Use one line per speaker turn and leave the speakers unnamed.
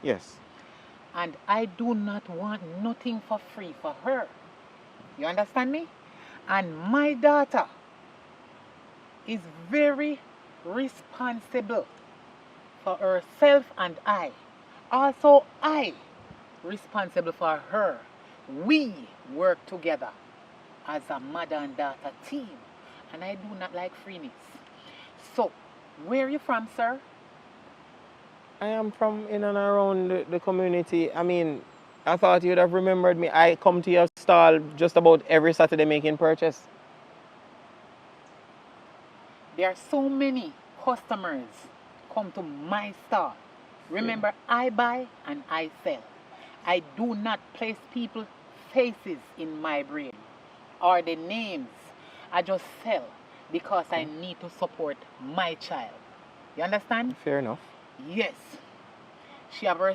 Yes.
And I do not want nothing for free for her. You understand me? And my daughter is very responsible for herself and I. Also, I responsible for her. We work together as a mother and daughter team. And I do not like freeness. So, where are you from, sir?
I am from in and around the community. I mean, I thought you'd have remembered me. I come to your stall just about every Saturday making purchase.
There are so many customers come to my store. Remember, I buy and I sell. I do not place people's faces in my brain or the names. I just sell because I need to support my child. You understand?
Fair enough.
Yes. She have her